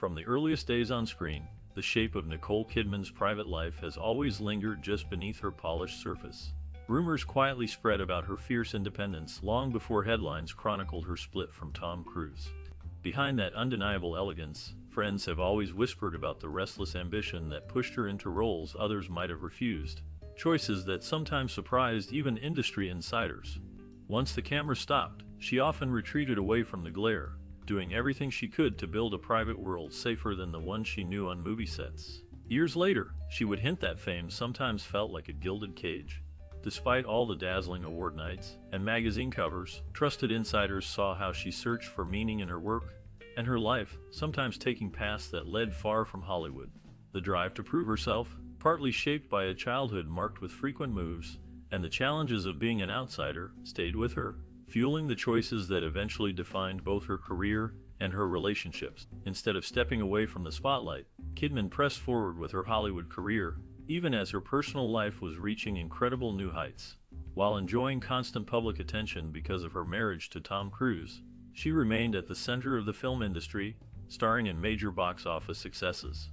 From the earliest days on screen, the shape of Nicole Kidman's private life has always lingered just beneath her polished surface. Rumors quietly spread about her fierce independence long before headlines chronicled her split from Tom Cruise. Behind that undeniable elegance, friends have always whispered about the restless ambition that pushed her into roles others might have refused, choices that sometimes surprised even industry insiders. Once the camera stopped, she often retreated away from the glare, doing everything she could to build a private world safer than the one she knew on movie sets. Years later, she would hint that fame sometimes felt like a gilded cage. Despite all the dazzling award nights and magazine covers, trusted insiders saw how she searched for meaning in her work and her life, sometimes taking paths that led far from Hollywood. The drive to prove herself, partly shaped by a childhood marked with frequent moves, and the challenges of being an outsider, stayed with her, fueling the choices that eventually defined both her career and her relationships. Instead of stepping away from the spotlight, Kidman pressed forward with her Hollywood career, even as her personal life was reaching incredible new heights. While enjoying constant public attention because of her marriage to Tom Cruise, she remained at the center of the film industry, starring in major box office successes.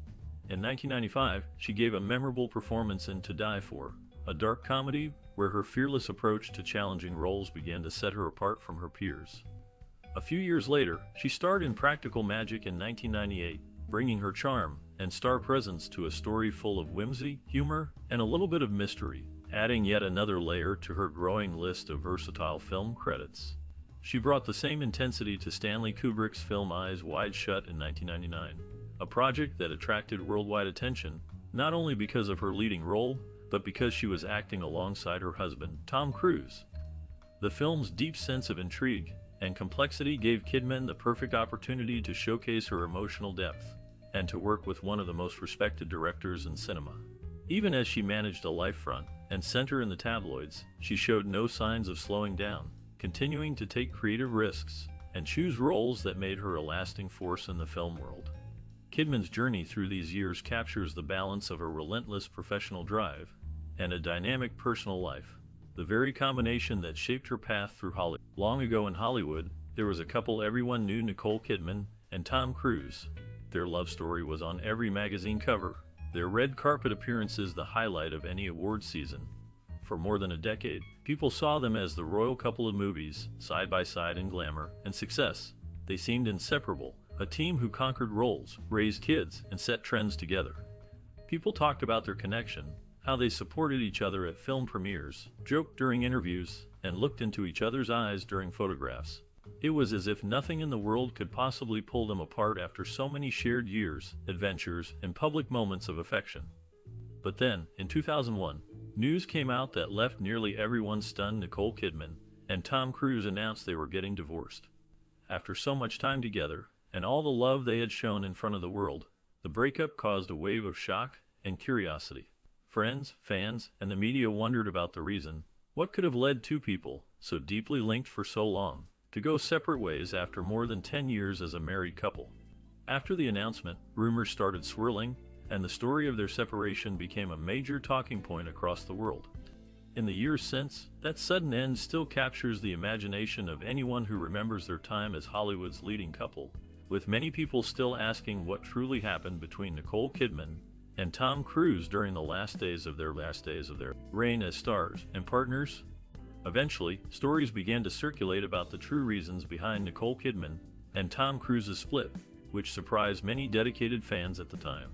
In 1995, she gave a memorable performance in To Die For, a dark comedy where her fearless approach to challenging roles began to set her apart from her peers. A few years later, she starred in Practical Magic in 1998, bringing her charm and star presence to a story full of whimsy, humor, and a little bit of mystery, adding yet another layer to her growing list of versatile film credits. She brought the same intensity to Stanley Kubrick's film Eyes Wide Shut in 1999, a project that attracted worldwide attention, not only because of her leading role, but because she was acting alongside her husband, Tom Cruise. The film's deep sense of intrigue and complexity gave Kidman the perfect opportunity to showcase her emotional depth and to work with one of the most respected directors in cinema. Even as she managed a life front and center in the tabloids, she showed no signs of slowing down, continuing to take creative risks and choose roles that made her a lasting force in the film world. Kidman's journey through these years captures the balance of a relentless professional drive and a dynamic personal life, the very combination that shaped her path through Hollywood. Long ago in Hollywood, there was a couple everyone knew, Nicole Kidman and Tom Cruise. Their love story was on every magazine cover, their red carpet appearances the highlight of any award season. For more than a decade, people saw them as the royal couple of movies, side by side in glamour and success. They seemed inseparable, a team who conquered roles, raised kids, and set trends together. People talked about their connection, how they supported each other at film premieres, joked during interviews, and looked into each other's eyes during photographs. It was as if nothing in the world could possibly pull them apart after so many shared years, adventures, and public moments of affection. But then, in 2001, news came out that left nearly everyone stunned. Nicole Kidman and Tom Cruise announced they were getting divorced. After so much time together, and all the love they had shown in front of the world, the breakup caused a wave of shock and curiosity. Friends, fans, and the media wondered about the reason. What could have led two people, so deeply linked for so long, to go separate ways after more than 10 years as a married couple? After the announcement, rumors started swirling, and the story of their separation became a major talking point across the world. In the years since, that sudden end still captures the imagination of anyone who remembers their time as Hollywood's leading couple, with many people still asking what truly happened between Nicole Kidman and Tom Cruise during the last days of their reign as stars and partners. Eventually, stories began to circulate about the true reasons behind Nicole Kidman and Tom Cruise's split, which surprised many dedicated fans at the time.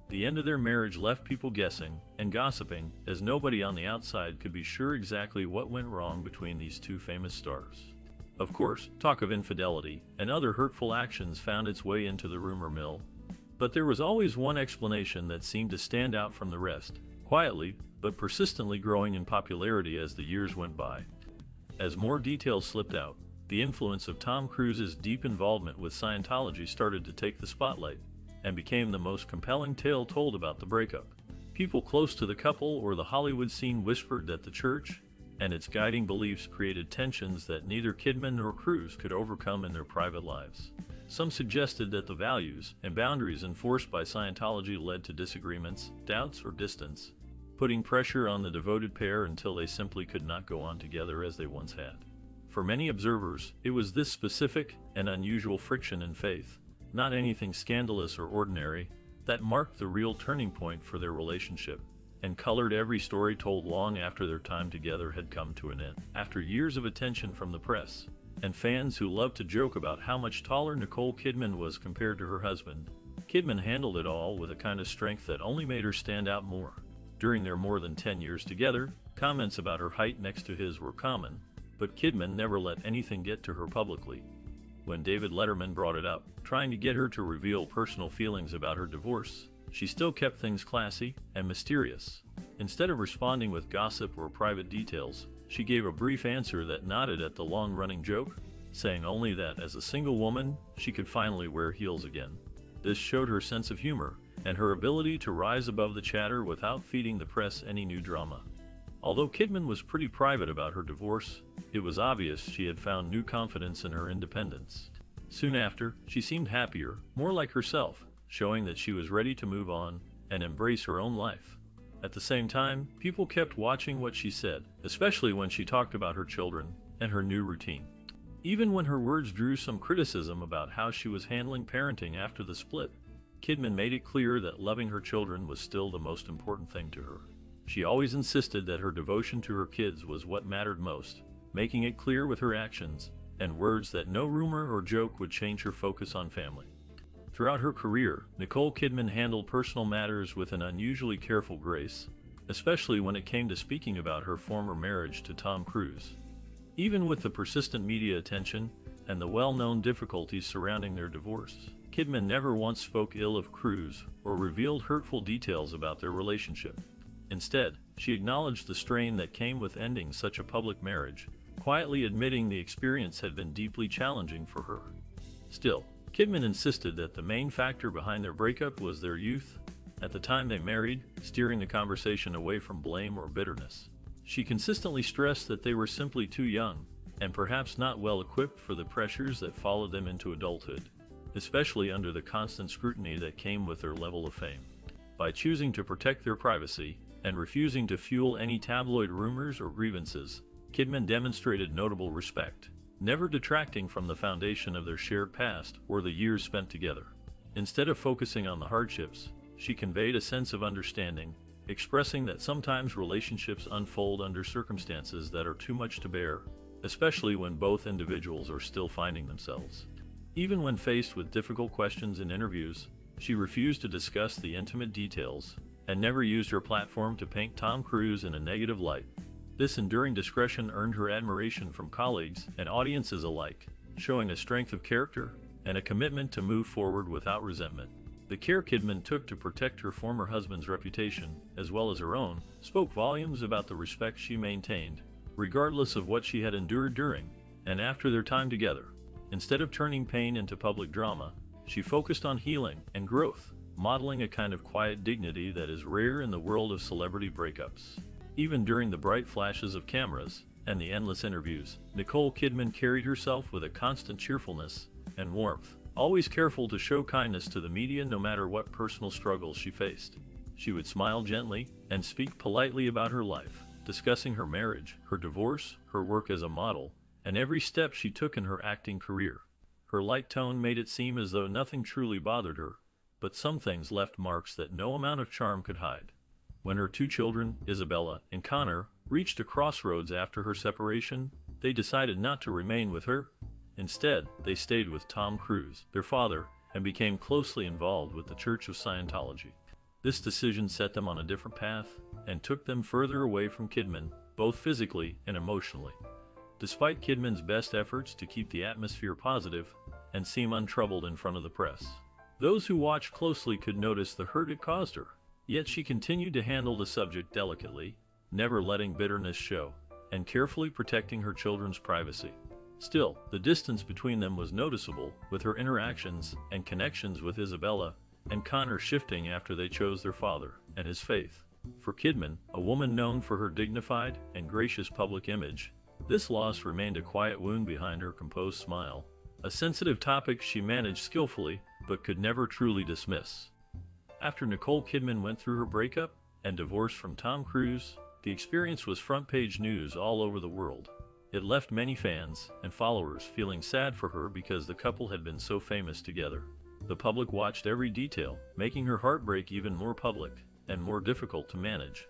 The end of their marriage left people guessing and gossiping, as nobody on the outside could be sure exactly what went wrong between these two famous stars. Of course, talk of infidelity and other hurtful actions found its way into the rumor mill, but there was always one explanation that seemed to stand out from the rest, quietly but persistently growing in popularity as the years went by. As more details slipped out, the influence of Tom Cruise's deep involvement with Scientology started to take the spotlight, and became the most compelling tale told about the breakup. People close to the couple or the Hollywood scene whispered that the church and its guiding beliefs created tensions that neither Kidman nor Cruise could overcome in their private lives. Some suggested that the values and boundaries enforced by Scientology led to disagreements, doubts, or distance, putting pressure on the devoted pair until they simply could not go on together as they once had. For many observers, it was this specific and unusual friction in faith not anything scandalous or ordinary, that marked the real turning point for their relationship and colored every story told long after their time together had come to an end. After years of attention from the press and fans who loved to joke about how much taller Nicole Kidman was compared to her husband, Kidman handled it all with a kind of strength that only made her stand out more. During their more than 10 years together, comments about her height next to his were common, but Kidman never let anything get to her publicly. When David Letterman brought it up, trying to get her to reveal personal feelings about her divorce, she still kept things classy and mysterious. Instead of responding with gossip or private details, she gave a brief answer that nodded at the long-running joke, saying only that as a single woman, she could finally wear heels again. This showed her sense of humor and her ability to rise above the chatter without feeding the press any new drama. Although Kidman was pretty private about her divorce, it was obvious she had found new confidence in her independence. Soon after, she seemed happier, more like herself, showing that she was ready to move on and embrace her own life. At the same time, people kept watching what she said, especially when she talked about her children and her new routine. Even when her words drew some criticism about how she was handling parenting after the split, Kidman made it clear that loving her children was still the most important thing to her. She always insisted that her devotion to her kids was what mattered most, making it clear with her actions and words that no rumor or joke would change her focus on family. Throughout her career, Nicole Kidman handled personal matters with an unusually careful grace, especially when it came to speaking about her former marriage to Tom Cruise. Even with the persistent media attention and the well-known difficulties surrounding their divorce, Kidman never once spoke ill of Cruise or revealed hurtful details about their relationship. Instead, she acknowledged the strain that came with ending such a public marriage, quietly admitting the experience had been deeply challenging for her. Still, Kidman insisted that the main factor behind their breakup was their youth at the time they married, steering the conversation away from blame or bitterness. She consistently stressed that they were simply too young and perhaps not well equipped for the pressures that followed them into adulthood, especially under the constant scrutiny that came with their level of fame. By choosing to protect their privacy and refusing to fuel any tabloid rumors or grievances, Kidman demonstrated notable respect, never detracting from the foundation of their shared past or the years spent together. Instead of focusing on the hardships, she conveyed a sense of understanding, expressing that sometimes relationships unfold under circumstances that are too much to bear, especially when both individuals are still finding themselves. Even when faced with difficult questions in interviews, she refused to discuss the intimate details and never used her platform to paint Tom Cruise in a negative light. This enduring discretion earned her admiration from colleagues and audiences alike, showing a strength of character and a commitment to move forward without resentment. The care Kidman took to protect her former husband's reputation, as well as her own, spoke volumes about the respect she maintained, regardless of what she had endured during and after their time together. Instead of turning pain into public drama, she focused on healing and growth, modeling a kind of quiet dignity that is rare in the world of celebrity breakups. Even during the bright flashes of cameras and the endless interviews, Nicole Kidman carried herself with a constant cheerfulness and warmth, always careful to show kindness to the media no matter what personal struggles she faced. She would smile gently and speak politely about her life, discussing her marriage, her divorce, her work as a model, and every step she took in her acting career. Her light tone made it seem as though nothing truly bothered her, but some things left marks that no amount of charm could hide. When her two children, Isabella and Connor, reached a crossroads after her separation, they decided not to remain with her. Instead, they stayed with Tom Cruise, their father, and became closely involved with the Church of Scientology. This decision set them on a different path and took them further away from Kidman, both physically and emotionally. Despite Kidman's best efforts to keep the atmosphere positive and seem untroubled in front of the press, those who watched closely could notice the hurt it caused her. Yet she continued to handle the subject delicately, never letting bitterness show, and carefully protecting her children's privacy. Still, the distance between them was noticeable, with her interactions and connections with Isabella and Connor shifting after they chose their father and his faith. For Kidman, a woman known for her dignified and gracious public image, this loss remained a quiet wound behind her composed smile, a sensitive topic she managed skillfully but could never truly dismiss. After Nicole Kidman went through her breakup and divorce from Tom Cruise, the experience was front-page news all over the world. It left many fans and followers feeling sad for her because the couple had been so famous together. The public watched every detail, making her heartbreak even more public and more difficult to manage.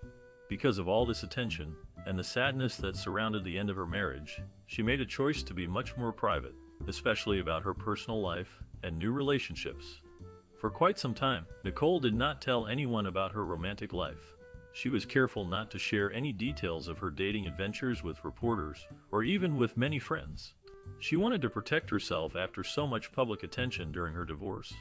Because of all this attention and the sadness that surrounded the end of her marriage, she made a choice to be much more private, especially about her personal life and new relationships. For quite some time, Nicole did not tell anyone about her romantic life. She was careful not to share any details of her dating adventures with reporters or even with many friends. She wanted to protect herself after so much public attention during her divorce.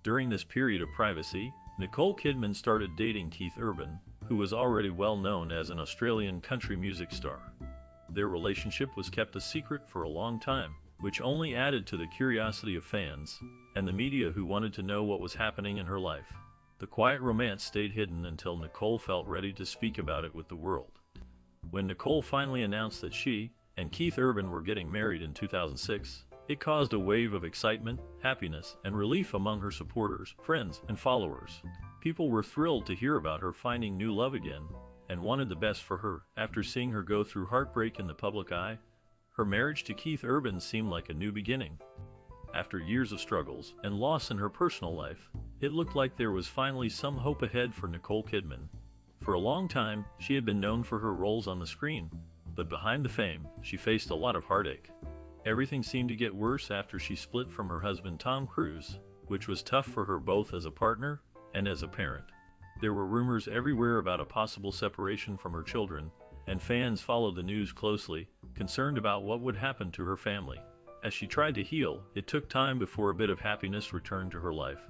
During this period of privacy, Nicole Kidman started dating Keith Urban, who was already well known as an Australian country music star. Their relationship was kept a secret for a long time, which only added to the curiosity of fans and the media who wanted to know what was happening in her life. The quiet romance stayed hidden until Nicole felt ready to speak about it with the world. When Nicole finally announced that she and Keith Urban were getting married in 2006, it caused a wave of excitement, happiness, and relief among her supporters, friends, and followers. People were thrilled to hear about her finding new love again and wanted the best for her. After seeing her go through heartbreak in the public eye, her marriage to Keith Urban seemed like a new beginning. After years of struggles and loss in her personal life, it looked like there was finally some hope ahead for Nicole Kidman. For a long time, she had been known for her roles on the screen, but behind the fame, she faced a lot of heartache. Everything seemed to get worse after she split from her husband Tom Cruise, which was tough for her both as a partner and as a parent. There were rumors everywhere about a possible separation from her children, and fans followed the news closely, concerned about what would happen to her family. As she tried to heal, it took time before a bit of happiness returned to her life.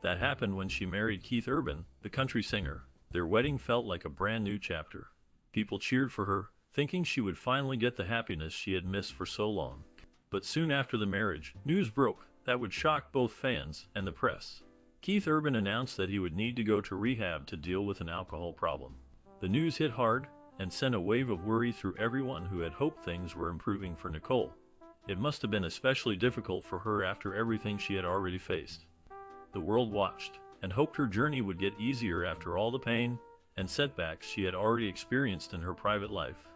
That happened when she married Keith Urban, the country singer. Their wedding felt like a brand new chapter. People cheered for her, thinking she would finally get the happiness she had missed for so long. But soon after the marriage, news broke that would shock both fans and the press. Keith Urban announced that he would need to go to rehab to deal with an alcohol problem. The news hit hard and sent a wave of worry through everyone who had hoped things were improving for Nicole. It must have been especially difficult for her after everything she had already faced. The world watched and hoped her journey would get easier after all the pain and setbacks she had already experienced in her private life.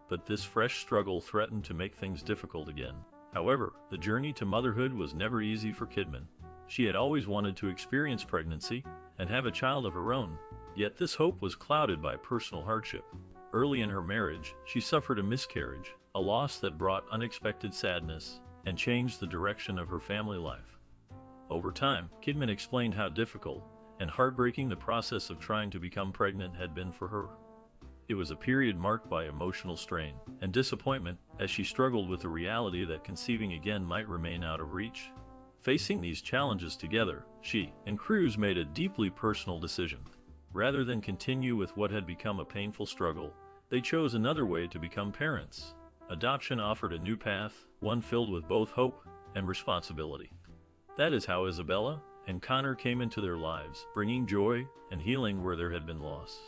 But this fresh struggle threatened to make things difficult again. However, the journey to motherhood was never easy for Kidman. She had always wanted to experience pregnancy and have a child of her own, yet this hope was clouded by personal hardship. Early in her marriage, she suffered a miscarriage, a loss that brought unexpected sadness and changed the direction of her family life. Over time, Kidman explained how difficult and heartbreaking the process of trying to become pregnant had been for her. It was a period marked by emotional strain and disappointment as she struggled with the reality that conceiving again might remain out of reach. Facing these challenges together, she and Cruise made a deeply personal decision. Rather than continue with what had become a painful struggle, they chose another way to become parents. Adoption offered a new path, one filled with both hope and responsibility. That is how Isabella and Connor came into their lives, bringing joy and healing where there had been loss.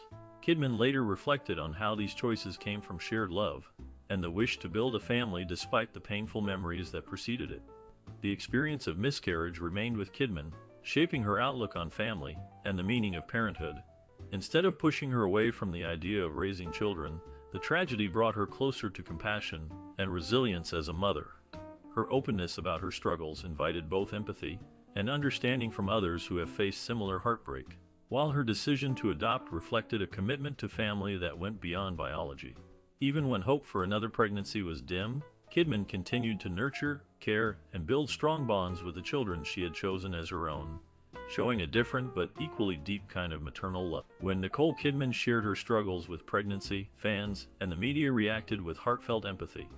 Kidman later reflected on how these choices came from shared love and the wish to build a family despite the painful memories that preceded it. The experience of miscarriage remained with Kidman, shaping her outlook on family and the meaning of parenthood. Instead of pushing her away from the idea of raising children, the tragedy brought her closer to compassion and resilience as a mother. Her openness about her struggles invited both empathy and understanding from others who have faced similar heartbreak, while her decision to adopt reflected a commitment to family that went beyond biology. Even when hope for another pregnancy was dim, Kidman continued to nurture, care, and build strong bonds with the children she had chosen as her own, showing a different but equally deep kind of maternal love. When Nicole Kidman shared her struggles with pregnancy, fans and the media reacted with heartfelt empathy.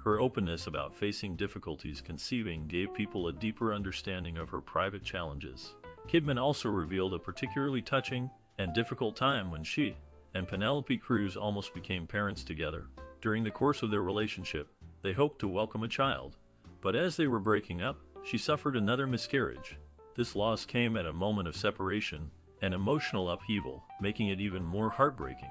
Her openness about facing difficulties conceiving gave people a deeper understanding of her private challenges. Kidman also revealed a particularly touching and difficult time when she and Penelope Cruz almost became parents together. During the course of their relationship, they hoped to welcome a child, but as they were breaking up, she suffered another miscarriage. This loss came at a moment of separation and emotional upheaval, making it even more heartbreaking.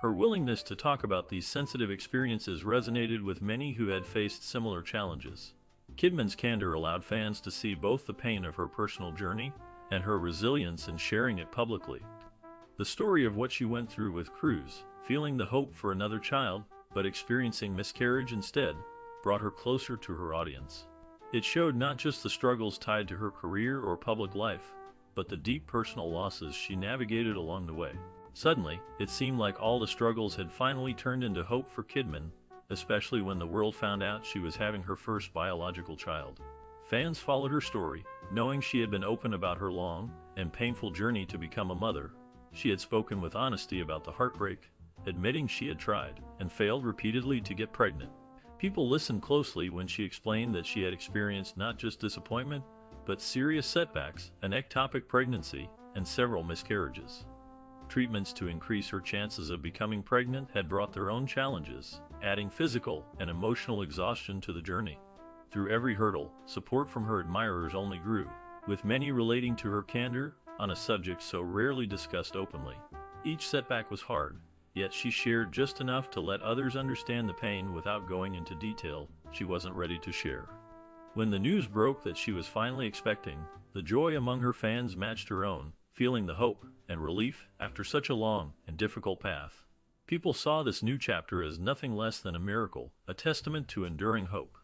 Her willingness to talk about these sensitive experiences resonated with many who had faced similar challenges. Kidman's candor allowed fans to see both the pain of her personal journey and her resilience in sharing it publicly. The story of what she went through with Cruz, feeling the hope for another child, but experiencing miscarriage instead, brought her closer to her audience. It showed not just the struggles tied to her career or public life, but the deep personal losses she navigated along the way. Suddenly, it seemed like all the struggles had finally turned into hope for Kidman, especially when the world found out she was having her first biological child. Fans followed her story, knowing she had been open about her long and painful journey to become a mother. She had spoken with honesty about the heartbreak, admitting she had tried and failed repeatedly to get pregnant. People listened closely when she explained that she had experienced not just disappointment, but serious setbacks, an ectopic pregnancy, and several miscarriages. Treatments to increase her chances of becoming pregnant had brought their own challenges, adding physical and emotional exhaustion to the journey. Through every hurdle, support from her admirers only grew, with many relating to her candor on a subject so rarely discussed openly. Each setback was hard, yet she shared just enough to let others understand the pain without going into detail she wasn't ready to share. When the news broke that she was finally expecting, the joy among her fans matched her own, feeling the hope and relief after such a long and difficult path. People saw this new chapter as nothing less than a miracle, a testament to enduring hope,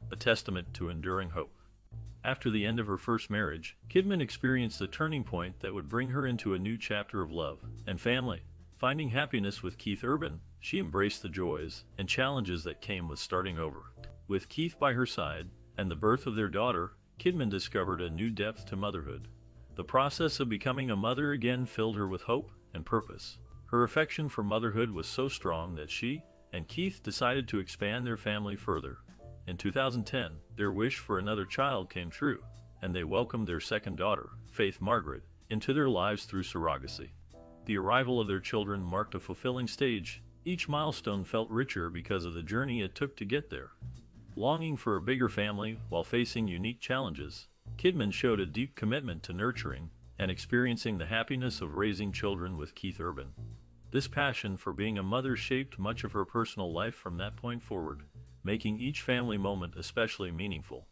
After the end of her first marriage, Kidman experienced a turning point that would bring her into a new chapter of love and family. Finding happiness with Keith Urban, she embraced the joys and challenges that came with starting over. With Keith by her side and the birth of their daughter, Kidman discovered a new depth to motherhood. The process of becoming a mother again filled her with hope and purpose. Her affection for motherhood was so strong that she and Keith decided to expand their family further. In 2010, their wish for another child came true, and they welcomed their second daughter, Faith Margaret, into their lives through surrogacy. The arrival of their children marked a fulfilling stage. Each milestone felt richer because of the journey it took to get there. Longing for a bigger family while facing unique challenges, Kidman showed a deep commitment to nurturing and experiencing the happiness of raising children with Keith Urban. This passion for being a mother shaped much of her personal life from that point forward, making each family moment especially meaningful.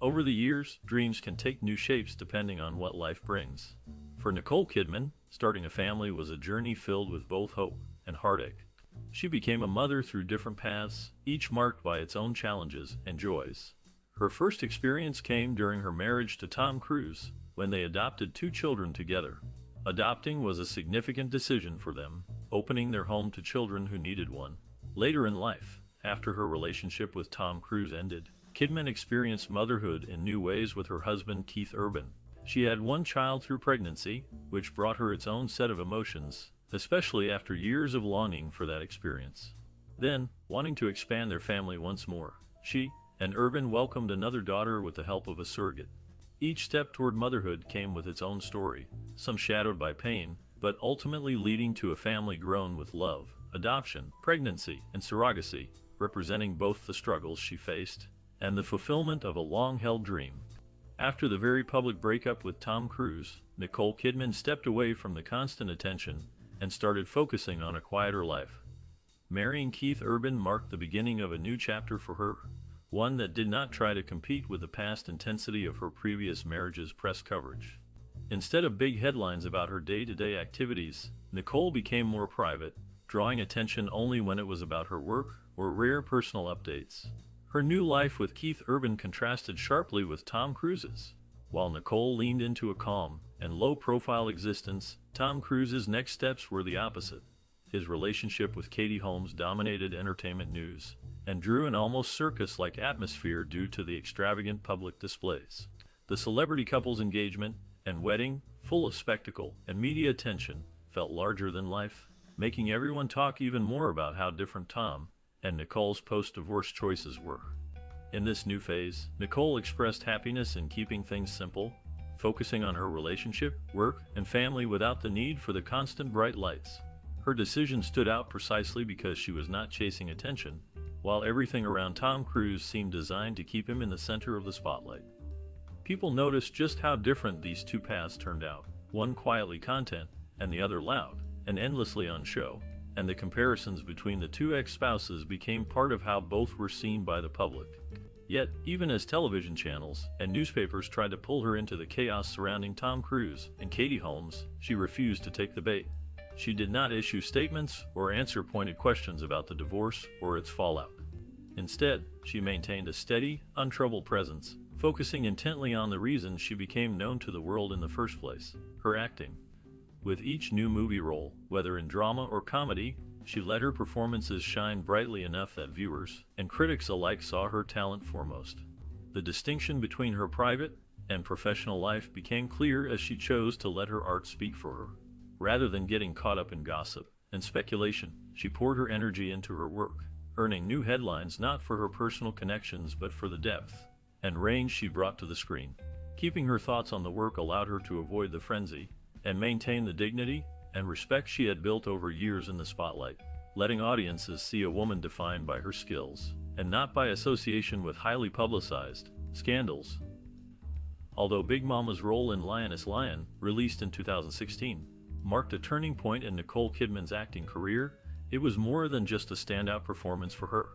Over the years, dreams can take new shapes depending on what life brings. For Nicole Kidman, starting a family was a journey filled with both hope and heartache. She became a mother through different paths, each marked by its own challenges and joys. Her first experience came during her marriage to Tom Cruise, when they adopted 2 children together. Adopting was a significant decision for them, opening their home to children who needed one. Later in life, after her relationship with Tom Cruise ended, Kidman experienced motherhood in new ways with her husband Keith Urban. She had 1 child through pregnancy, which brought her its own set of emotions, especially after years of longing for that experience. Then, wanting to expand their family once more, she and Urban welcomed another daughter with the help of a surrogate. Each step toward motherhood came with its own story, some shadowed by pain, but ultimately leading to a family grown with love, adoption, pregnancy, and surrogacy, representing both the struggles she faced and the fulfillment of a long-held dream. After the very public breakup with Tom Cruise, Nicole Kidman stepped away from the constant attention and started focusing on a quieter life. Marrying Keith Urban marked the beginning of a new chapter for her, one that did not try to compete with the past intensity of her previous marriage's press coverage. Instead of big headlines about her day-to-day activities, Nicole became more private, drawing attention only when it was about her work or rare personal updates. Her new life with Keith Urban contrasted sharply with Tom Cruise's. While Nicole leaned into a calm and low-profile existence, Tom Cruise's next steps were the opposite. His relationship with Katie Holmes dominated entertainment news and drew an almost circus-like atmosphere due to the extravagant public displays. The celebrity couple's engagement and wedding, full of spectacle and media attention, felt larger than life, making everyone talk even more about how different Tom and Nicole's post-divorce choices were. In this new phase, Nicole expressed happiness in keeping things simple, focusing on her relationship, work, and family without the need for the constant bright lights. Her decision stood out precisely because she was not chasing attention, while everything around Tom Cruise seemed designed to keep him in the center of the spotlight. People noticed just how different these two paths turned out, one quietly content, and the other loud and endlessly on show, and the comparisons between the two ex-spouses became part of how both were seen by the public. Yet, even as television channels and newspapers tried to pull her into the chaos surrounding Tom Cruise and Katie Holmes, she refused to take the bait. She did not issue statements or answer pointed questions about the divorce or its fallout. Instead, she maintained a steady, untroubled presence, focusing intently on the reason she became known to the world in the first place, her acting. With each new movie role, whether in drama or comedy, she let her performances shine brightly enough that viewers and critics alike saw her talent foremost. The distinction between her private and professional life became clear as she chose to let her art speak for her. Rather than getting caught up in gossip and speculation, she poured her energy into her work, earning new headlines not for her personal connections but for the depth and range she brought to the screen. Keeping her thoughts on the work allowed her to avoid the frenzy and maintain the dignity and respect she had built over years in the spotlight, letting audiences see a woman defined by her skills and not by association with highly publicized scandals. Although Big Mama's role in Lioness Lion, released in 2016, marked a turning point in Nicole Kidman's acting career, it was more than just a standout performance for her.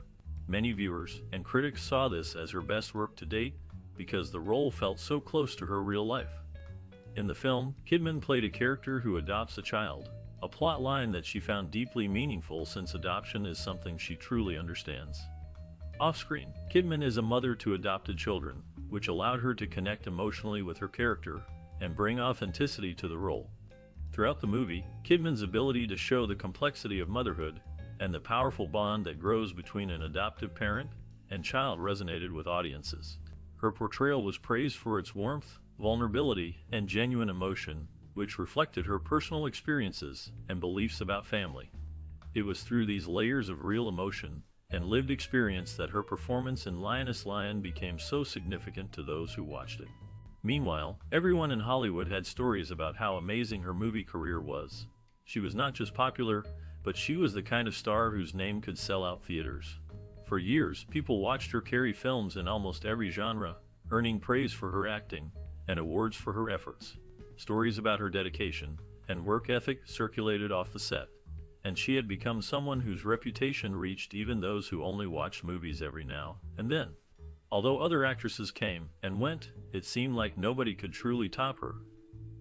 Many viewers and critics saw this as her best work to date because the role felt so close to her real life. In the film, Kidman played a character who adopts a child, a plot line that she found deeply meaningful since adoption is something she truly understands. Off-screen, Kidman is a mother to adopted children, which allowed her to connect emotionally with her character and bring authenticity to the role. Throughout the movie, Kidman's ability to show the complexity of motherhood and the powerful bond that grows between an adoptive parent and child resonated with audiences. Her portrayal was praised for its warmth, vulnerability, and genuine emotion, which reflected her personal experiences and beliefs about family. It was through these layers of real emotion and lived experience that her performance in Lioness Lion became so significant to those who watched it. Meanwhile, everyone in Hollywood had stories about how amazing her movie career was. She was not just popular, but she was the kind of star whose name could sell out theaters. For years, people watched her carry films in almost every genre, earning praise for her acting and awards for her efforts. Stories about her dedication and work ethic circulated off the set, and she had become someone whose reputation reached even those who only watched movies every now and then. Although other actresses came and went, it seemed like nobody could truly top her.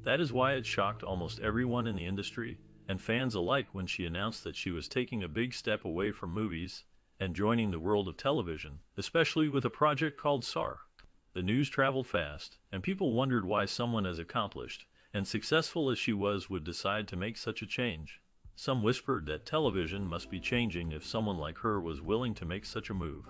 That is why it shocked almost everyone in the industry and fans alike when she announced that she was taking a big step away from movies and joining the world of television, especially with a project called SAR. The news traveled fast, and people wondered why someone as accomplished and successful as she was would decide to make such a change. Some whispered that television must be changing if someone like her was willing to make such a move.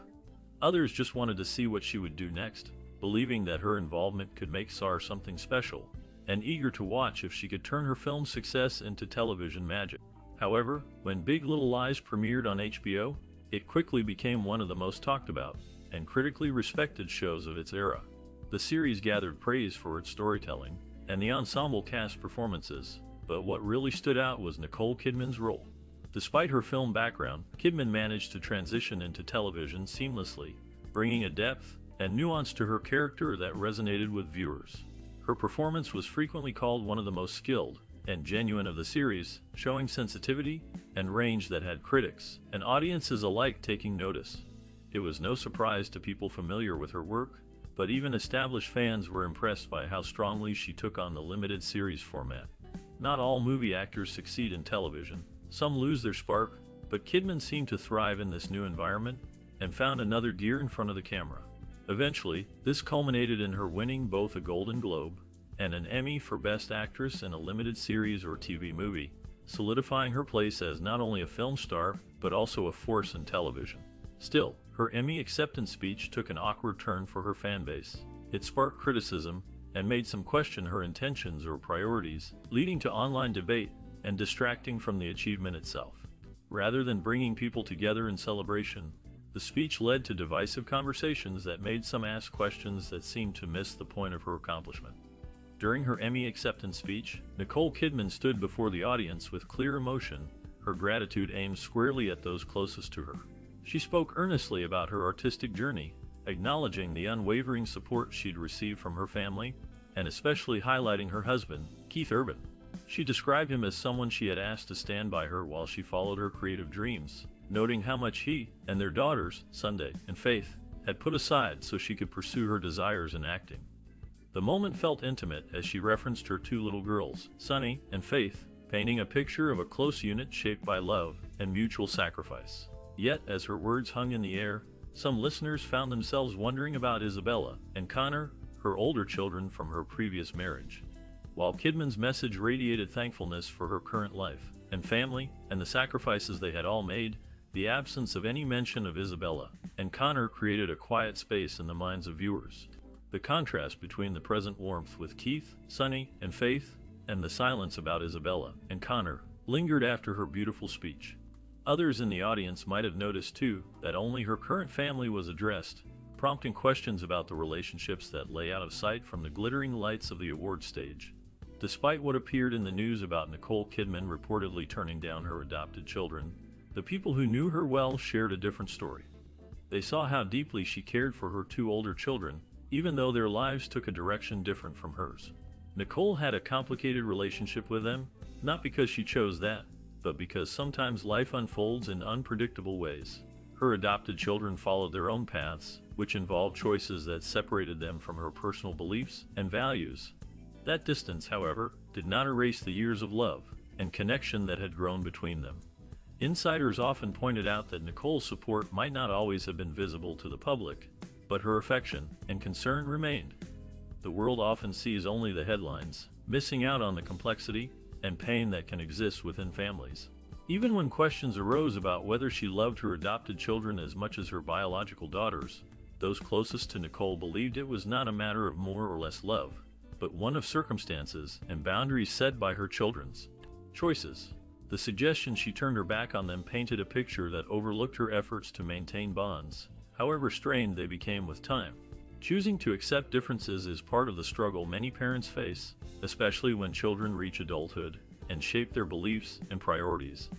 Others just wanted to see what she would do next, believing that her involvement could make SAR something special, and eager to watch if she could turn her film success into television magic. However, when Big Little Lies premiered on HBO, it quickly became one of the most talked about and critically respected shows of its era. The series gathered praise for its storytelling and the ensemble cast performances, but what really stood out was Nicole Kidman's role. Despite her film background, Kidman managed to transition into television seamlessly, bringing a depth and nuance to her character that resonated with viewers. Her performance was frequently called one of the most skilled and genuine of the series, showing sensitivity and range that had critics and audiences alike taking notice. It was no surprise to people familiar with her work, but even established fans were impressed by how strongly she took on the limited series format. Not all movie actors succeed in television. Some lose their spark, but Kidman seemed to thrive in this new environment and found another gear in front of the camera. Eventually, this culminated in her winning both a Golden Globe and an Emmy for Best Actress in a limited series or TV movie, solidifying her place as not only a film star, but also a force in television. Still, her Emmy acceptance speech took an awkward turn for her fanbase. It sparked criticism and made some question her intentions or priorities, leading to online debate and distracting from the achievement itself. Rather than bringing people together in celebration, the speech led to divisive conversations that made some ask questions that seemed to miss the point of her accomplishment. During her Emmy acceptance speech, Nicole Kidman stood before the audience with clear emotion, her gratitude aimed squarely at those closest to her. She spoke earnestly about her artistic journey, acknowledging the unwavering support she'd received from her family, and especially highlighting her husband, Keith Urban. She described him as someone she had asked to stand by her while she followed her creative dreams, noting how much he and their daughters, Sunday and Faith, had put aside so she could pursue her desires in acting. The moment felt intimate as she referenced her two little girls, Sunny and Faith, painting a picture of a close unit shaped by love and mutual sacrifice. Yet, as her words hung in the air, Some listeners found themselves wondering about Isabella and Connor, her older children from her previous marriage. While Kidman's message radiated thankfulness for her current life and family and the sacrifices they had all made, the absence of any mention of Isabella and Connor created a quiet space in the minds of viewers. The contrast between the present warmth with Keith, Sonny, and Faith, and the silence about Isabella and Connor lingered after her beautiful speech. Others in the audience might have noticed too that only her current family was addressed, prompting questions about the relationships that lay out of sight from the glittering lights of the award stage. Despite what appeared in the news about Nicole Kidman reportedly turning down her adopted children, the people who knew her well shared a different story. They saw how deeply she cared for her two older children, even though their lives took a direction different from hers. Nicole had a complicated relationship with them, not because she chose that, but because sometimes life unfolds in unpredictable ways. Her adopted children followed their own paths, which involved choices that separated them from her personal beliefs and values. That distance, however, did not erase the years of love and connection that had grown between them. Insiders often pointed out that Nicole's support might not always have been visible to the public, but her affection and concern remained. The world often sees only the headlines, missing out on the complexity and pain that can exist within families. Even when questions arose about whether she loved her adopted children as much as her biological daughters, those closest to Nicole believed it was not a matter of more or less love, but one of circumstances and boundaries set by her children's choices. The suggestion she turned her back on them painted a picture that overlooked her efforts to maintain bonds, however strained they became with time. Choosing to accept differences is part of the struggle many parents face, especially when children reach adulthood and shape their beliefs and priorities.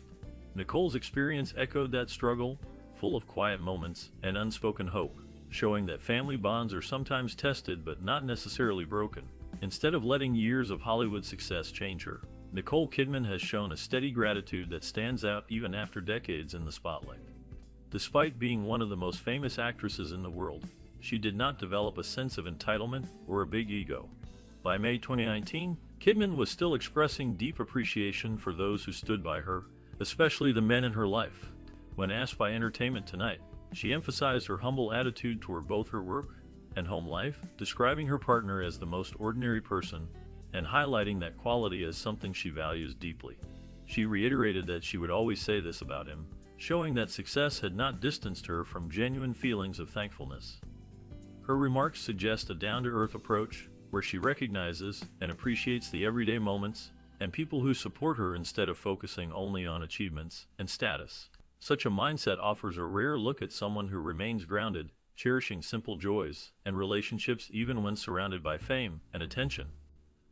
Nicole's experience echoed that struggle, full of quiet moments and unspoken hope, showing that family bonds are sometimes tested but not necessarily broken. Instead of letting years of Hollywood success change her, Nicole Kidman has shown a steady gratitude that stands out even after decades in the spotlight. Despite being one of the most famous actresses in the world, she did not develop a sense of entitlement or a big ego. By May 2019, Kidman was still expressing deep appreciation for those who stood by her, especially the men in her life. When asked by Entertainment Tonight, she emphasized her humble attitude toward both her work and home life, describing her partner as the most ordinary person and highlighting that quality as something she values deeply. She reiterated that she would always say this about him, showing that success had not distanced her from genuine feelings of thankfulness. Her remarks suggest a down-to-earth approach, where she recognizes and appreciates the everyday moments and people who support her instead of focusing only on achievements and status. Such a mindset offers a rare look at someone who remains grounded, cherishing simple joys and relationships even when surrounded by fame and attention.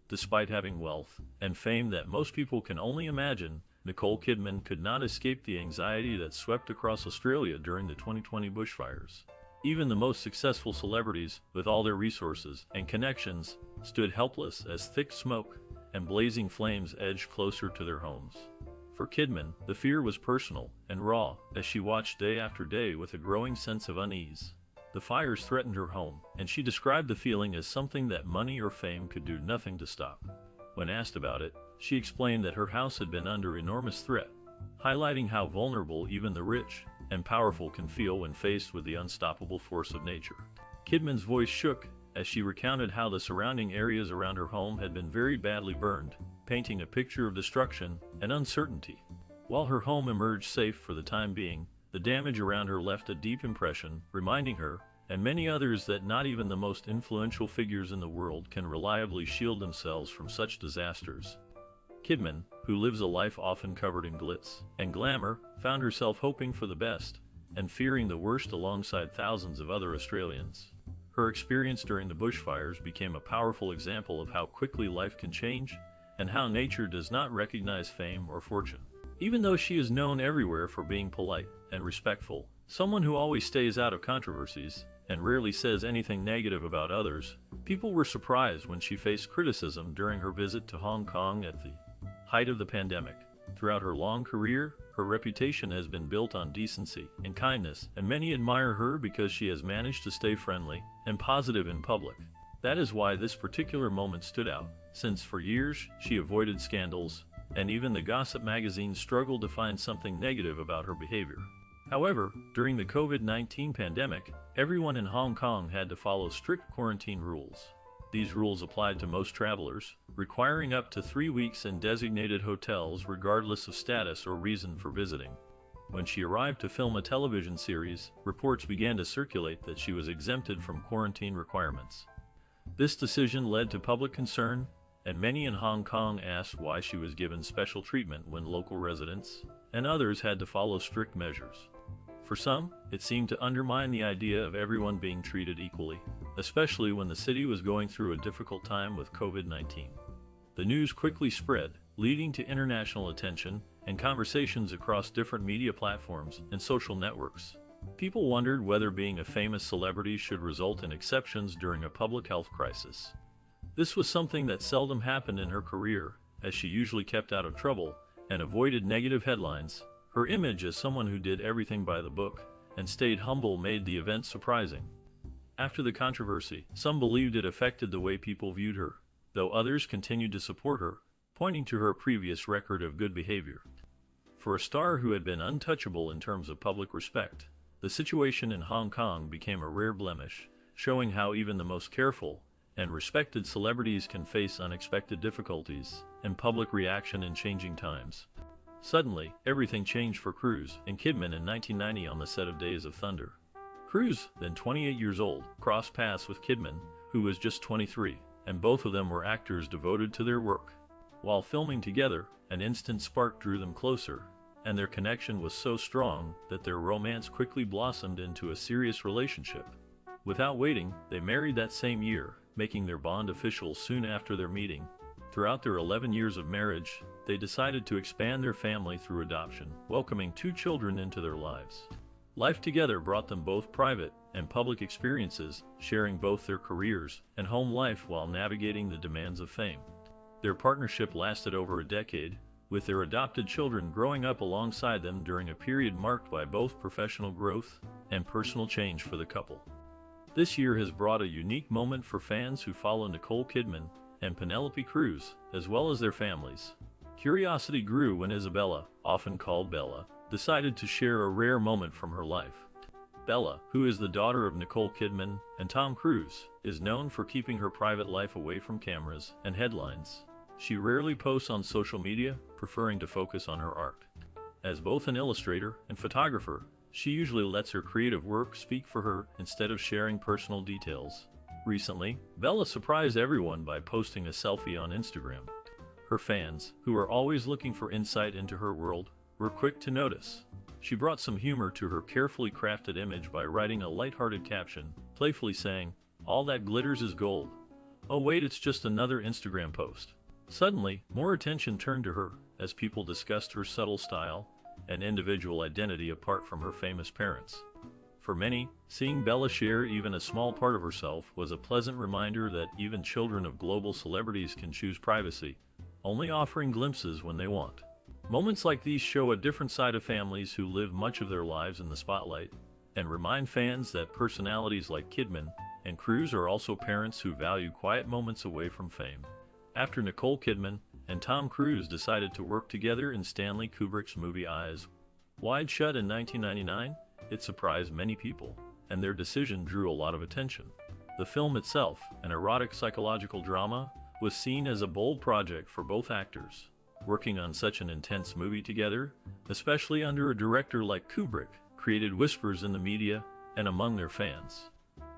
Despite having wealth and fame that most people can only imagine, Nicole Kidman could not escape the anxiety that swept across Australia during the 2020 bushfires. Even the most successful celebrities, with all their resources and connections, stood helpless as thick smoke and blazing flames edged closer to their homes. For Kidman, the fear was personal and raw as she watched day after day with a growing sense of unease. The fires threatened her home, and she described the feeling as something that money or fame could do nothing to stop. When asked about it, she explained that her house had been under enormous threat, highlighting how vulnerable even the rich and powerful can feel when faced with the unstoppable force of nature. Kidman's voice shook as she recounted how the surrounding areas around her home had been very badly burned, painting a picture of destruction and uncertainty. While her home emerged safe for the time being, the damage around her left a deep impression, reminding her, and many others, that not even the most influential figures in the world can reliably shield themselves from such disasters. Kidman, who lives a life often covered in glitz and glamour, found herself hoping for the best and fearing the worst alongside thousands of other Australians. Her experience during the bushfires became a powerful example of how quickly life can change and how nature does not recognize fame or fortune. Even though she is known everywhere for being polite and respectful, someone who always stays out of controversies and rarely says anything negative about others, people were surprised when she faced criticism during her visit to Hong Kong at the height of the pandemic. Throughout her long career, her reputation has been built on decency and kindness, and many admire her because she has managed to stay friendly and positive in public. That is why this particular moment stood out, since for years she avoided scandals, and even the gossip magazines struggled to find something negative about her behavior. However, during the COVID-19 pandemic, everyone in Hong Kong had to follow strict quarantine rules. These rules applied to most travelers, requiring up to 3 weeks in designated hotels regardless of status or reason for visiting. When she arrived to film a television series, reports began to circulate that she was exempted from quarantine requirements. This decision led to public concern, and many in Hong Kong asked why she was given special treatment when local residents and others had to follow strict measures. For some, it seemed to undermine the idea of everyone being treated equally, especially when the city was going through a difficult time with COVID-19. The news quickly spread, leading to international attention and conversations across different media platforms and social networks. People wondered whether being a famous celebrity should result in exceptions during a public health crisis. This was something that seldom happened in her career, as she usually kept out of trouble and avoided negative headlines. Her image as someone who did everything by the book and stayed humble made the event surprising. After the controversy, some believed it affected the way people viewed her, though others continued to support her, pointing to her previous record of good behavior. For a star who had been untouchable in terms of public respect, the situation in Hong Kong became a rare blemish, showing how even the most careful and respected celebrities can face unexpected difficulties and public reaction in changing times. Suddenly, everything changed for Cruise and Kidman in 1990 on the set of Days of Thunder. Cruise, then 28 years old, crossed paths with Kidman, who was just 23, and both of them were actors devoted to their work. While filming together, an instant spark drew them closer, and their connection was so strong that their romance quickly blossomed into a serious relationship. Without waiting, they married that same year, making their bond official soon after their meeting. Throughout their 11 years of marriage, they decided to expand their family through adoption, welcoming 2 children into their lives. Life together brought them both private and public experiences, sharing both their careers and home life while navigating the demands of fame. Their partnership lasted over a decade, with their adopted children growing up alongside them during a period marked by both professional growth and personal change for the couple. This year has brought a unique moment for fans who follow Nicole Kidman and Penelope Cruz, as well as their families. Curiosity grew when Isabella, often called Bella, decided to share a rare moment from her life. Bella, who is the daughter of Nicole Kidman and Tom Cruise, is known for keeping her private life away from cameras and headlines. She rarely posts on social media, preferring to focus on her art. As both an illustrator and photographer, she usually lets her creative work speak for her instead of sharing personal details. Recently, Bella surprised everyone by posting a selfie on Instagram. Her fans, who are always looking for insight into her world, were quick to notice. She brought some humor to her carefully crafted image by writing a lighthearted caption, playfully saying, "All that glitters is gold. Oh wait, it's just another Instagram post." Suddenly, more attention turned to her as people discussed her subtle style and individual identity apart from her famous parents. For many, seeing Bella share even a small part of herself was a pleasant reminder that even children of global celebrities can choose privacy, only offering glimpses when they want. Moments like these show a different side of families who live much of their lives in the spotlight, and remind fans that personalities like Kidman and Cruz are also parents who value quiet moments away from fame. After Nicole Kidman and Tom Cruise decided to work together in Stanley Kubrick's movie Eyes Wide Shut in 1999, it surprised many people, and their decision drew a lot of attention. The film itself, an erotic psychological drama, was seen as a bold project for both actors. Working on such an intense movie together, especially under a director like Kubrick, created whispers in the media and among their fans.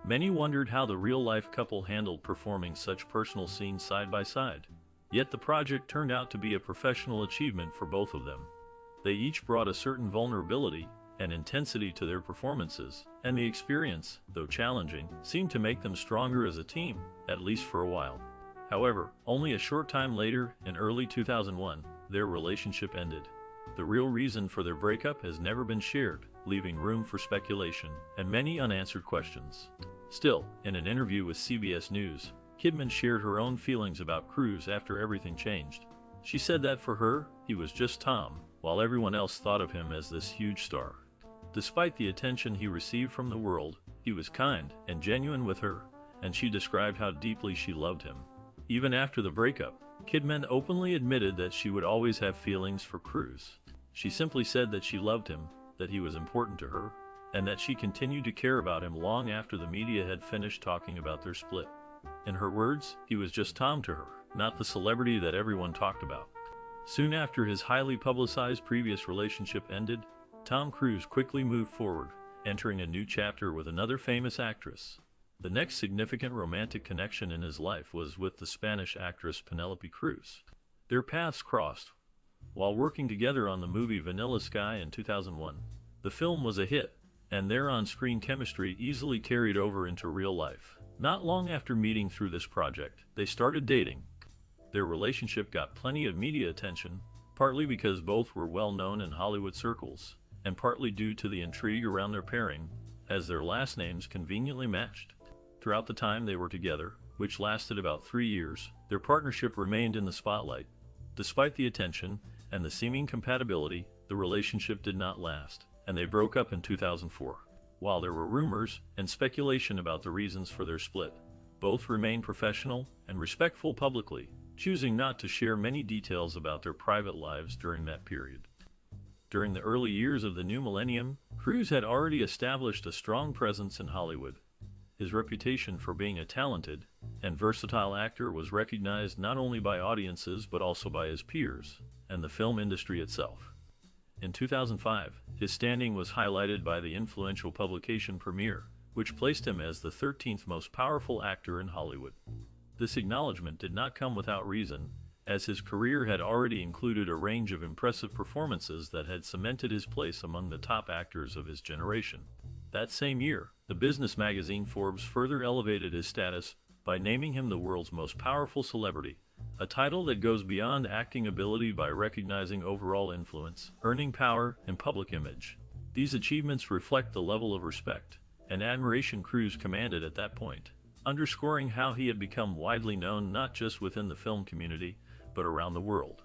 Many wondered how the real-life couple handled performing such personal scenes side by side. Yet the project turned out to be a professional achievement for both of them. They each brought a certain vulnerability and intensity to their performances, and the experience, though challenging, seemed to make them stronger as a team, at least for a while. However, only a short time later, in early 2001, their relationship ended. The real reason for their breakup has never been shared, leaving room for speculation and many unanswered questions. Still, in an interview with CBS News, Kidman shared her own feelings about Cruise after everything changed. She said that for her, he was just Tom, while everyone else thought of him as this huge star. Despite the attention he received from the world, he was kind and genuine with her, and she described how deeply she loved him. Even after the breakup, Kidman openly admitted that she would always have feelings for Cruise. She simply said that she loved him, that he was important to her, and that she continued to care about him long after the media had finished talking about their split. In her words, he was just Tom to her, not the celebrity that everyone talked about. Soon after his highly publicized previous relationship ended, Tom Cruise quickly moved forward, entering a new chapter with another famous actress. The next significant romantic connection in his life was with the Spanish actress Penelope Cruz. Their paths crossed while working together on the movie Vanilla Sky in 2001. The film was a hit, and their on-screen chemistry easily carried over into real life. Not long after meeting through this project, they started dating. Their relationship got plenty of media attention, partly because both were well known in Hollywood circles, and partly due to the intrigue around their pairing, as their last names conveniently matched. Throughout the time they were together, which lasted about 3 years, their partnership remained in the spotlight. Despite the attention and the seeming compatibility, the relationship did not last, and they broke up in 2004. While there were rumors and speculation about the reasons for their split, both remained professional and respectful publicly, choosing not to share many details about their private lives during that period. During the early years of the new millennium, Cruise had already established a strong presence in Hollywood. His reputation for being a talented and versatile actor was recognized not only by audiences but also by his peers and the film industry itself. In 2005, his standing was highlighted by the influential publication Premiere, which placed him as the 13th most powerful actor in Hollywood. This acknowledgement did not come without reason, as his career had already included a range of impressive performances that had cemented his place among the top actors of his generation. That same year, the business magazine Forbes further elevated his status by naming him the world's most powerful celebrity, a title that goes beyond acting ability by recognizing overall influence, earning power, and public image. These achievements reflect the level of respect and admiration Cruise commanded at that point, underscoring how he had become widely known not just within the film community, but around the world.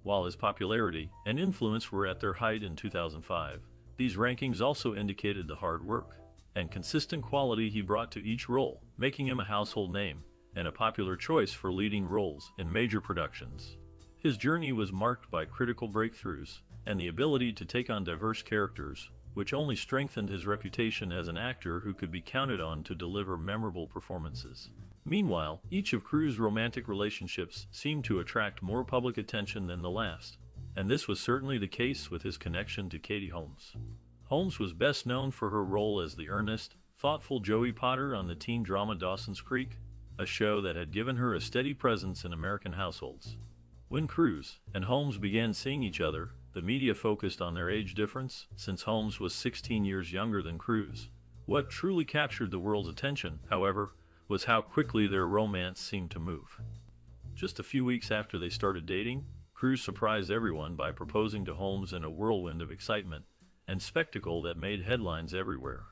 While his popularity and influence were at their height in 2005, these rankings also indicated the hard work and consistent quality he brought to each role, making him a household name and a popular choice for leading roles in major productions. His journey was marked by critical breakthroughs and the ability to take on diverse characters, which only strengthened his reputation as an actor who could be counted on to deliver memorable performances. Meanwhile, each of Cruise's romantic relationships seemed to attract more public attention than the last, and this was certainly the case with his connection to Katie Holmes. Holmes was best known for her role as the earnest, thoughtful Joey Potter on the teen drama Dawson's Creek, a show that had given her a steady presence in American households. When Cruise and Holmes began seeing each other, the media focused on their age difference, since Holmes was 16 years younger than Cruise. What truly captured the world's attention, however, was how quickly their romance seemed to move. Just a few weeks after they started dating, Cruise surprised everyone by proposing to Holmes in a whirlwind of excitement and spectacle that made headlines everywhere.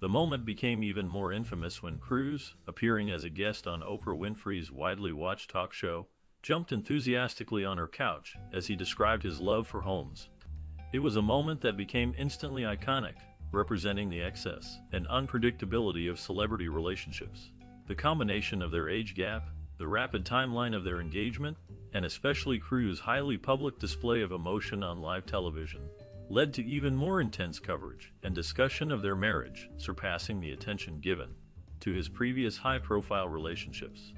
The moment became even more infamous when Cruise, appearing as a guest on Oprah Winfrey's widely watched talk show, jumped enthusiastically on her couch as he described his love for Holmes. It was a moment that became instantly iconic, representing the excess and unpredictability of celebrity relationships. The combination of their age gap, the rapid timeline of their engagement, and especially Cruise's highly public display of emotion on live television, led to even more intense coverage and discussion of their marriage, surpassing the attention given to his previous high-profile relationships.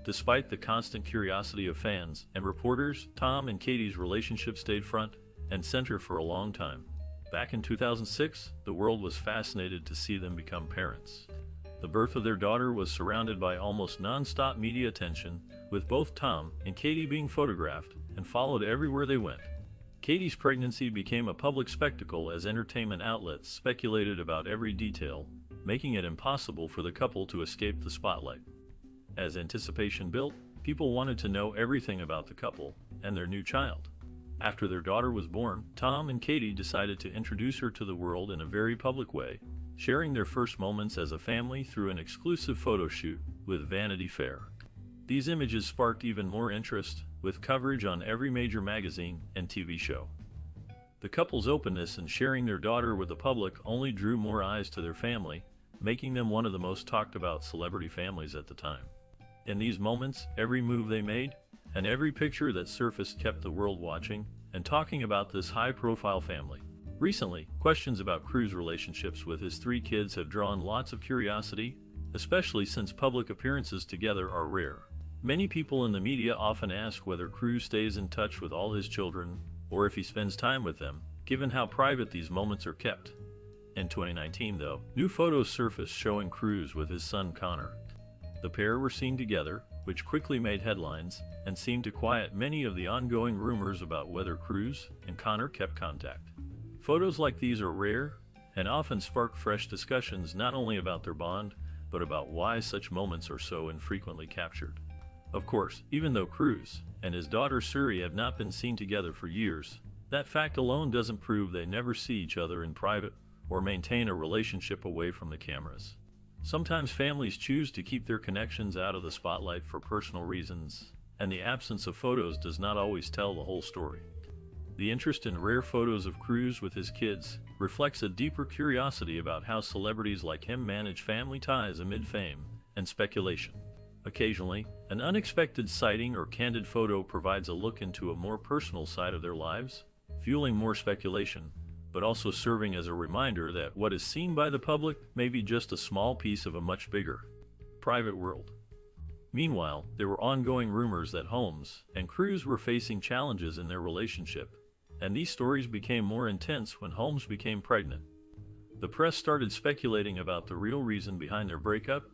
Despite the constant curiosity of fans and reporters, Tom and Katie's relationship stayed front and center for a long time. Back in 2006, the world was fascinated to see them become parents. The birth of their daughter was surrounded by almost non-stop media attention, with both Tom and Katie being photographed and followed everywhere they went. Katie's pregnancy became a public spectacle as entertainment outlets speculated about every detail, making it impossible for the couple to escape the spotlight. As anticipation built, people wanted to know everything about the couple and their new child. After their daughter was born, Tom and Katie decided to introduce her to the world in a very public way, sharing their first moments as a family through an exclusive photo shoot with Vanity Fair. These images sparked even more interest, with coverage on every major magazine and TV show. The couple's openness in sharing their daughter with the public only drew more eyes to their family, making them one of the most talked about celebrity families at the time. In these moments, every move they made and every picture that surfaced kept the world watching and talking about this high-profile family. Recently, questions about Cruise's relationships with his three kids have drawn lots of curiosity, especially since public appearances together are rare. Many people in the media often ask whether Cruise stays in touch with all his children, or if he spends time with them, given how private these moments are kept. In 2019, though, new photos surfaced showing Cruise with his son Connor. The pair were seen together, which quickly made headlines and seemed to quiet many of the ongoing rumors about whether Cruise and Connor kept contact. Photos like these are rare and often spark fresh discussions not only about their bond, but about why such moments are so infrequently captured. Of course, even though Cruise and his daughter Suri have not been seen together for years, that fact alone doesn't prove they never see each other in private or maintain a relationship away from the cameras. Sometimes families choose to keep their connections out of the spotlight for personal reasons, and the absence of photos does not always tell the whole story. The interest in rare photos of Cruise with his kids reflects a deeper curiosity about how celebrities like him manage family ties amid fame and speculation. Occasionally, an unexpected sighting or candid photo provides a look into a more personal side of their lives, fueling more speculation, but also serving as a reminder that what is seen by the public may be just a small piece of a much bigger, private world. Meanwhile, there were ongoing rumors that Holmes and Cruise were facing challenges in their relationship, and these stories became more intense when Holmes became pregnant. The press started speculating about the real reason behind their breakup,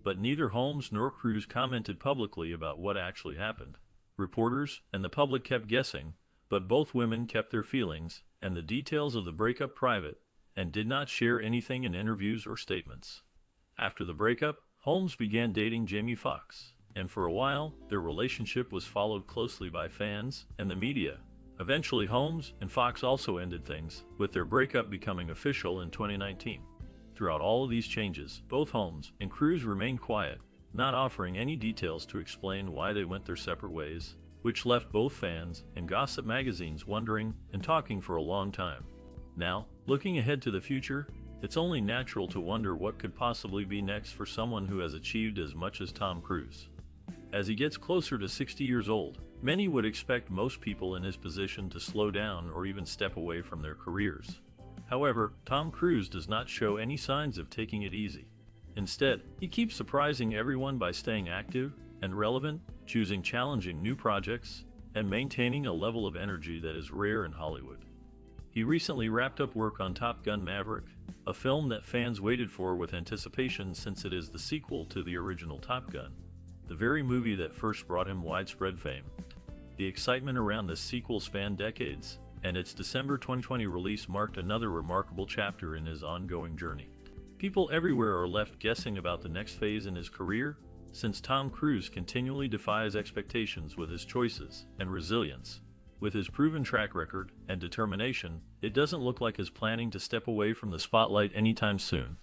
but neither Holmes nor Cruise commented publicly about what actually happened. Reporters and the public kept guessing, but both women kept their feelings and the details of the breakup private and did not share anything in interviews or statements. After the breakup, Holmes began dating Jamie Foxx, and for a while, their relationship was followed closely by fans and the media. Eventually, Holmes and Foxx also ended things, with their breakup becoming official in 2019. Throughout all of these changes, both Holmes and Cruise remained quiet, not offering any details to explain why they went their separate ways, which left both fans and gossip magazines wondering and talking for a long time. Now, looking ahead to the future, it's only natural to wonder what could possibly be next for someone who has achieved as much as Tom Cruise. As he gets closer to 60 years old, many would expect most people in his position to slow down or even step away from their careers. However, Tom Cruise does not show any signs of taking it easy. Instead, he keeps surprising everyone by staying active and relevant, choosing challenging new projects, and maintaining a level of energy that is rare in Hollywood. He recently wrapped up work on Top Gun: Maverick, a film that fans waited for with anticipation since it is the sequel to the original Top Gun, the very movie that first brought him widespread fame. The excitement around this sequel spanned decades, and its December 2020 release marked another remarkable chapter in his ongoing journey. People everywhere are left guessing about the next phase in his career, since Tom Cruise continually defies expectations with his choices and resilience. With his proven track record and determination, it doesn't look like he's planning to step away from the spotlight anytime soon.